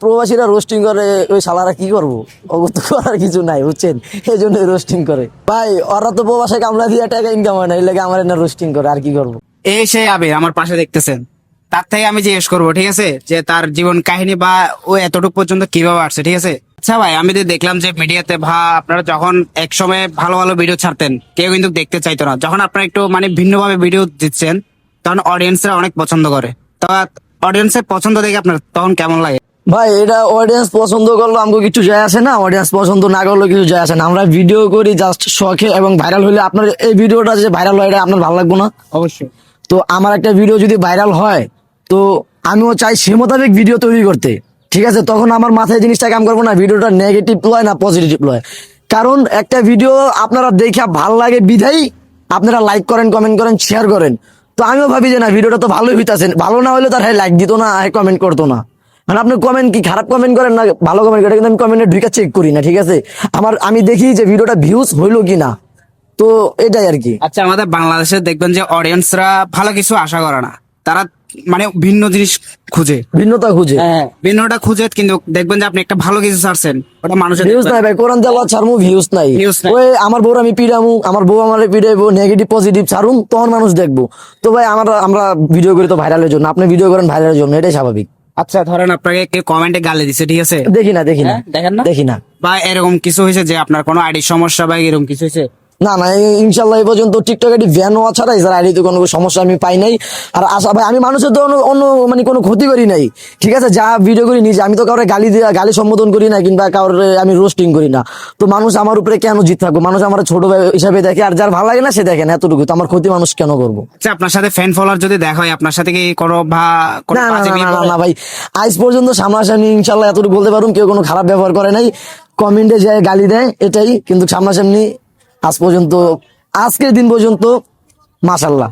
প্রবাসীরা রোস্টিং করে, ওই শালারা কি করবো, অগত করার কিছু নাই বুঝছেন, এই জন্য রোস্টিং করে। ভাই ওরা তো প্রবাসে কামলা দিয়ে টাকা ইনকাম হয় না, এই লাগে আমার না রোস্টিং করে, আর কি করবো। এই সেই আবে আমার পাশে দেখতেছেন, তার থেকে আমি জিজ্ঞেস করবো, ঠিক আছে, যে তার জীবন কাহিনী বা ও এতটুকু পর্যন্ত কিভাবে আসছে, ঠিক আছে। আচ্ছা ভাই, আমি তো দেখলাম যে মিডিয়াতে আপনারা যখন এক সময় ভালো ভালো ভিডিও ছাড়তেন, কেউ কিন্তু দেখতে চাইতো না। যখন আপনারা একটু মানে ভিন্নভাবে ভিডিও দিচ্ছেন, তখন অডিয়েন্সরা অনেক পছন্দ করে। তো অডিয়েন্সের পছন্দ দেখে আপনার তখন কেমন লাগে? ভাই এটা অডিয়েন্স পছন্দ করলো আমাকে কিছু যায় আসে না, অডিয়েন্স পছন্দ না করলো কিছু যায় আসে না। আমরা ভিডিও করি জাস্ট শখে, এবং ভাইরাল হলে আপনার এই ভিডিওটা যে ভাইরাল হয় এটা আপনার ভালো লাগবে না? অবশ্যই। তো আমার একটা ভিডিও যদি ভাইরাল হয়, তো আমিও চাই সে মোতাবেক ভিডিও তৈরি করতে, ঠিক আছে। তখন আমার মাথায় জিনিসটা কাম করবো না ভিডিওটা নেগেটিভ লয় না পজিটিভ লয়। কারণ একটা ভিডিও আপনারা দেখে ভাল লাগে বিধাই আপনারা লাইক করেন, কমেন্ট করেন, শেয়ার করেন। তো আমিও ভাবি যে না ভিডিওটা তো ভালোই হইতাছে, ভালো না হলে তার লাইক দিত না, কমেন্ট করতো না। মানে আপনি কমেন্ট কি খারাপ কমেন্ট করেন না ভালো কমেন্ট করেন, কিন্তু আমি কমেন্টে ঢুকে চেক করি না, ঠিক আছে। আমি দেখি যে ভিডিওটা ভিউজ হইলো কিনা, তো এটাই আর কি। আচ্ছা, আমাদের বাংলাদেশে দেখবেন যে অডিয়েন্সরা ভালো কিছু আশা করে না, তারা মানে ভিন্ন জিনিস খুঁজে, ভিন্নতা খুঁজে। ভিন্নটা খুঁজে, কিন্তু দেখবেন যে আপনি একটা ভালো কিছু ছাড়ছেন, ওটা মানুষের ভিউজ নাই ভাই, কোরআন তেলাওয়াত ছাড়মু ভিউজ নাই। Views নাই। ওই আমার বউর আমি পিড়ামু, আমার বউ আমারে পিড়াইবো, নেগেটিভ পজিটিভ ছাড়ুম, তখন মানুষ দেখবো। তো ভাই আমরা ভিডিও করি তো ভাইরালের জন্য, আপনি ভিডিও করেন ভাইরালের জন্য, এটাই স্বাভাবিক। আচ্ছা ধরেন আপনাকে কেউ কমেন্টে গালি দিছে, ঠিক আছে, দেখি না দেখেন না? দেখি না। বা এরকম কিছু হয়েছে যে আপনার কোনো আইডি সমস্যা বা এরকম কিছু হয়েছে? না না, ইনশাল্লাহ এই পর্যন্ত টিকটক আইডি ভ্যান হওয়া ছাড়া এছাড়া আইডিতে কোনো সমস্যা আমি পাই নাই। আর আশা ভাই, আমি মানুষের তো অন্য মানে কোনো ক্ষতি করি নাই, ঠিক আছে। যা ভিডিও করি নিজে, আমি তো কাউরে গালি সম্বোধন করি না, কিংবা কাউরে আমি রোস্টিং করি না। তো মানুষ আমার উপরে কেন জিত থাকবো, মানুষ আমার ছোট ভাই হিসাবে দেখে, আর যার ভালো লাগে না সে দেখে না, এতটুকু। তো আমার ক্ষতি মানুষ কেন করবো? আচ্ছা, আপনার সাথে ফ্যান ফলোয়ার যদি দেখা হয়, আপনার সাথে কি কোনো কোনো না না বাজে না বিহেভ না করে? না ভাই, আজ পর্যন্ত সামনাসামনি ইনশাল্লাহ এতটুকু বলতে পারুন কেউ কোনো খারাপ ব্যবহার করে নাই। কমেন্টে যায় গালি দেয় এটাই, কিন্তু সামনাসামনি আজ পর্যন্ত, আজকের দিন পর্যন্ত মাশাল্লাহ।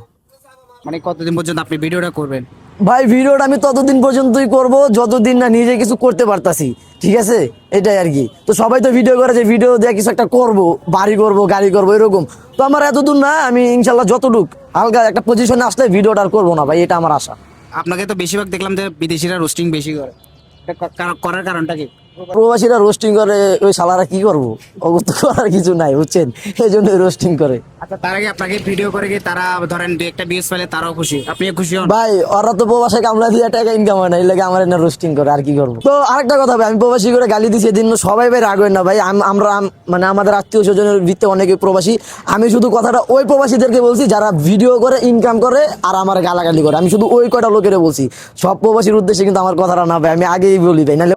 মানে কতদিন পর্যন্ত আপনি ভিডিওটা করবেন? ভাই ভিডিওটা আমি ততদিন পর্যন্তই করব যতদিন না নিজে কিছু করতে পারতাছি, ঠিক আছে, এটাই আর কি। তো সবাই তো ভিডিও করে যে ভিডিও দিয়ে কিছু একটা করব, বাড়ি করব, গাড়ি করব, এরকম। তো আমার এতদূর না, আমি ইনশাল্লাহ যতটুক হালকা একটা পজিশনে আসলে ভিডিওটা আর করবো না ভাই, এটা আমার আশা। আপনাকে তো বেশিরভাগ দেখলাম যে বিদেশিরা রোস্টিং বেশি করে, এটা করার কারণটা কি? প্রবাসীরা রোস্টিং করে, ওই শালারা কি করবো, অগত করার কিছু নাই বুঝছেন, এই জন্য রোস্টিং করে। আচ্ছা, তার আগে আপনাকে ভিডিও করে কি তারা ধরেন দু একটা ভিউজ পেলে তারাও খুশি, আপনিও খুশি হন? ভাই ওরা তো প্রবাসে কামলা দিয়ে টাকা ইনকাম হয় না, এই লাগে আমার না রোস্টিং করে, আর কি করবো। তো আরেকটা কথা ভাই, আমি প্রবাসী করে গালি দিছি এদিন, সবাই ভাই রাগ হয় না ভাই। আমরা মানে আমাদের আত্মীয় স্বজনের ভিত্তিতে অনেকে প্রবাসী, আমি শুধু কথাটা ওই প্রবাসীদেরকে বলছি যারা ভিডিও করে ইনকাম করে আর আমার গালাগালি করে, আমি শুধু ওই কয়টা লোকের বলছি, সব প্রবাসীর উদ্দেশ্যে কিন্তু আমার কথাটা না ভাই, আমি আগেই বলি ভাই, নাহলে